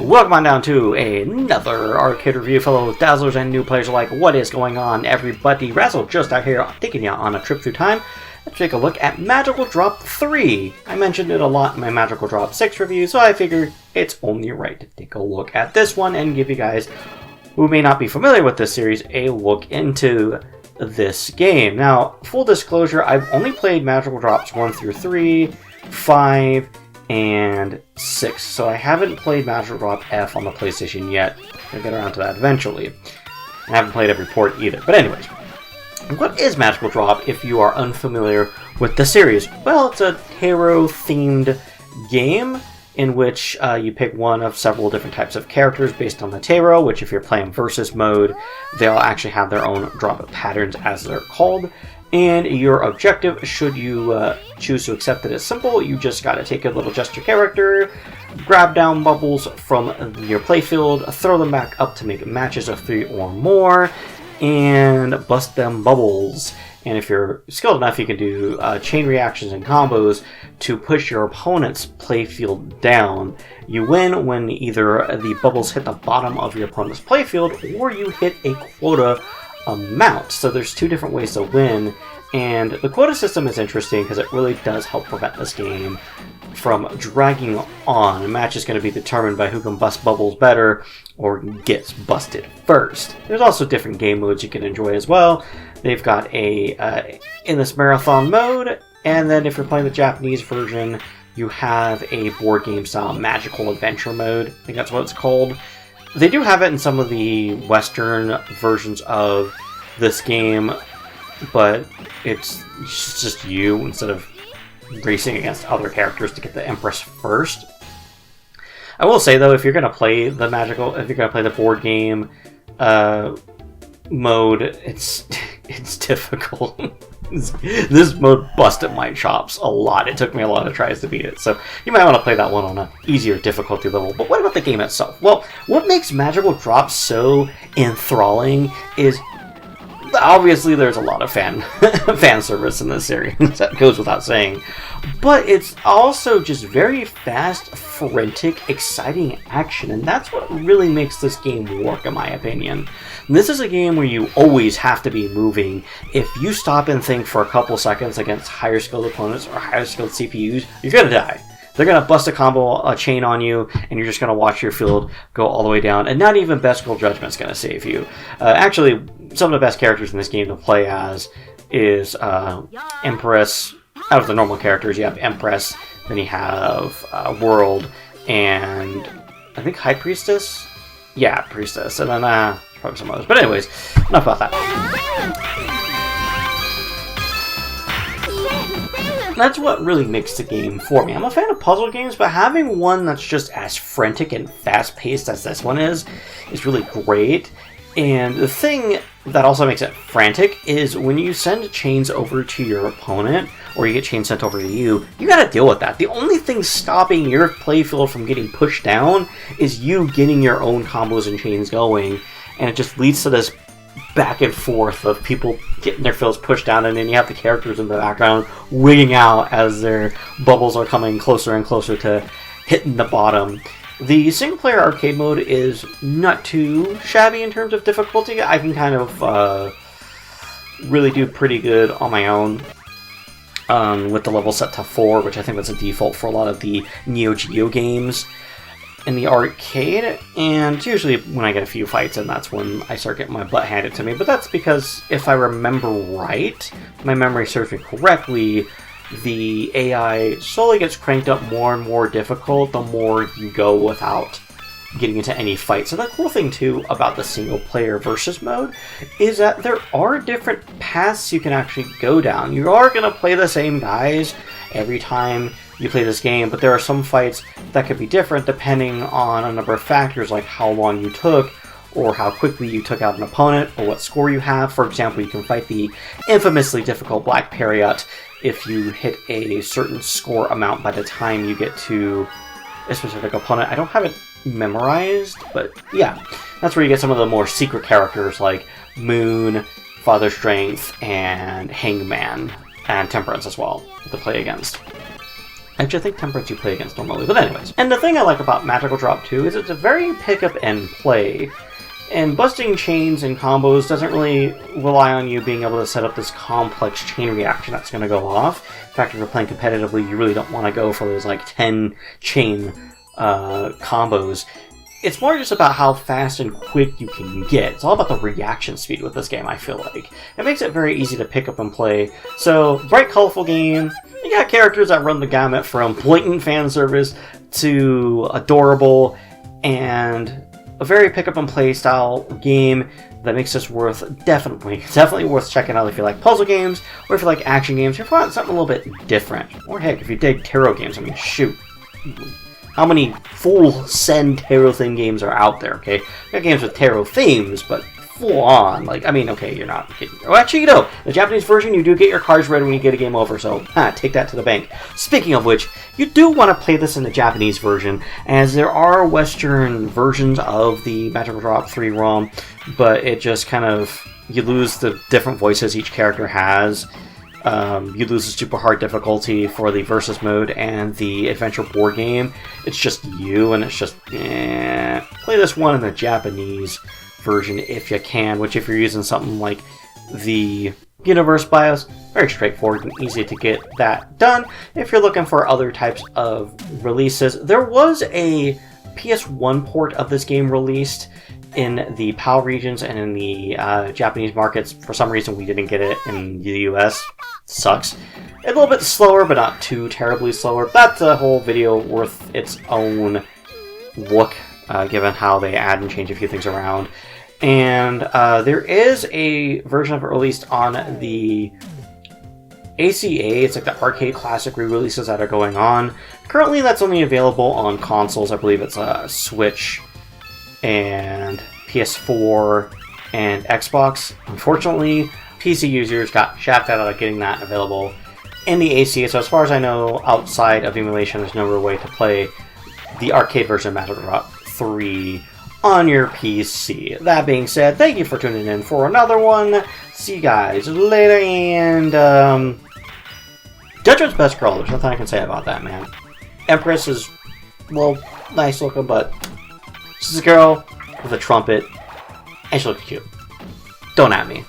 welcome on down to another arcade review, fellow Dazzlers and new players alike. What is going on, everybody? Razzle just out here taking you on a trip through time. Let's take a look at Magical Drop 3. I mentioned it a lot in my Magical Drop 6 review, so I figured it's only right to take a look at this one and give you guys, who may not be familiar with this series, a look into this game. Now, full disclosure, I've only played Magical Drops 1 through 3, 5, and 6, so I haven't played Magical Drop F on the PlayStation yet. I'll get around to that eventually. I haven't played every port either. But anyways, what is Magical Drop if you are unfamiliar with the series? Well, it's a tarot-themed game in which you pick one of several different types of characters based on the tarot, which if you're playing versus mode, they'll actually have their own drop patterns as they're called. And your objective, should you choose to accept it, is simple. You just got to take a little gesture character, grab down bubbles from your playfield, throw them back up to make matches of 3 or more, and bust them bubbles. And if you're skilled enough, you can do chain reactions and combos to push your opponent's playfield down. You win when either the bubbles hit the bottom of your opponent's playfield or you hit a quota amount. So there's 2 different ways to win, and the quota system is interesting because it really does help prevent this game from dragging on. A match is going to be determined by who can bust bubbles better or gets busted first. There's also different game modes you can enjoy as well. They've got a endless marathon mode, and then if you're playing the Japanese version, you have a board game style magical adventure mode. I think that's what it's called. They do have it in some of the Western versions of this game, but it's just you instead of racing against other characters to get the Empress first. I will say though, if you're gonna play the board game mode, it's difficult. This mode busted my chops a lot. It took me a lot of tries to beat it, so you might want to play that one on an easier difficulty level. But what about the game itself? Well, what makes Magical Drop so enthralling is obviously there's a lot of fan service in this series. That goes without saying. But it's also just very fast, frantic, exciting action, and that's what really makes this game work, in my opinion. This is a game where you always have to be moving. If you stop and think for a couple seconds against higher skilled opponents or higher skilled CPUs, you're gonna die. They're gonna bust a chain on you, and you're just gonna watch your field go all the way down, and not even Best Girl Judgment's gonna save you. Actually, some of the best characters in this game to play as is Empress. Out of the normal characters, you have Empress, then you have World, and I think High Priestess? Yeah, Priestess, and then probably some others. But anyways, enough about that. That's what really makes the game for me. I'm a fan of puzzle games, but having one that's just as frantic and fast-paced as this one is really great. And the thing that also makes it frantic is when you send chains over to your opponent, or you get chains sent over to you, you gotta deal with that. The only thing stopping your playfield from getting pushed down is you getting your own combos and chains going, and it just leads to this back and forth of people getting their fields pushed down, and then you have the characters in the background wigging out as their bubbles are coming closer and closer to hitting the bottom. The single-player arcade mode is not too shabby in terms of difficulty. I can kind of really do pretty good on my own with the level set to 4, which I think that's a default for a lot of the Neo Geo games in the arcade. And usually when I get a few fights in, that's when I start getting my butt handed to me. But that's because, if I remember right, my memory serves me correctly, the AI slowly gets cranked up more and more difficult the more you go without getting into any fight. So the cool thing too about the single player versus mode is that there are different paths you can actually go down. You are going to play the same guys every time you play this game, but there are some fights that could be different depending on a number of factors, like how long you took, or how quickly you took out an opponent, or what score you have. For example, you can fight the infamously difficult Black Period if you hit a certain score amount by the time you get to a specific opponent. I don't have it memorized, but yeah, that's where you get some of the more secret characters like Moon, Father Strength, and Hangman, and Temperance as well to play against. Actually, I think Temperance you play against normally, but anyways. And the thing I like about Magical Drop 2 is it's a very pick up and play. And busting chains and combos doesn't really rely on you being able to set up this complex chain reaction that's going to go off. In fact, if you're playing competitively, you really don't want to go for those like 10 chain combos. It's more just about how fast and quick you can get. It's all about the reaction speed with this game, I feel like. It makes it very easy to pick up and play. So, bright, colorful game. You got characters that run the gamut from blatant fan service to adorable, and a very pick up and play style game that makes this definitely worth checking out if you like puzzle games, or if you like action games, or if you want something a little bit different. Or heck, if you dig tarot games, I mean, shoot. How many full send tarot theme games are out there, okay? You got games with tarot themes, but full on. Like, I mean, okay, you're not getting... Oh, actually, you know, the Japanese version, you do get your cards read when you get a game over, so take that to the bank. Speaking of which, you do want to play this in the Japanese version, as there are Western versions of the Magical Drop 3 ROM, but it just kind of... You lose the different voices each character has. You lose the super hard difficulty for the versus mode and the adventure board game. It's just you, and it's just, play this one in the Japanese version if you can, which if you're using something like the Universe BIOS, very straightforward and easy to get that done. If you're looking for other types of releases, there was a PS1 port of this game released in the PAL regions and in the Japanese markets. For some reason, we didn't get it in the US. Sucks. A little bit slower, but not too terribly slower. That's a whole video worth its own look, given how they add and change a few things around. And there is a version of it released on the ACA. It's like the arcade classic re-releases that are going on. Currently, that's only available on consoles. I believe it's Switch and PS4 and Xbox. Unfortunately, PC users got shafted out of getting that available in the ACA, so as far as I know, outside of emulation, there's no real way to play the arcade version of Magical Drop 3 on your PC. That being said, thank you for tuning in for another one. See you guys later, and Judgment's best girl. There's nothing I can say about that, man. Empress is, well, nice looking, but she's a girl with a trumpet, and she looks cute. Don't at me.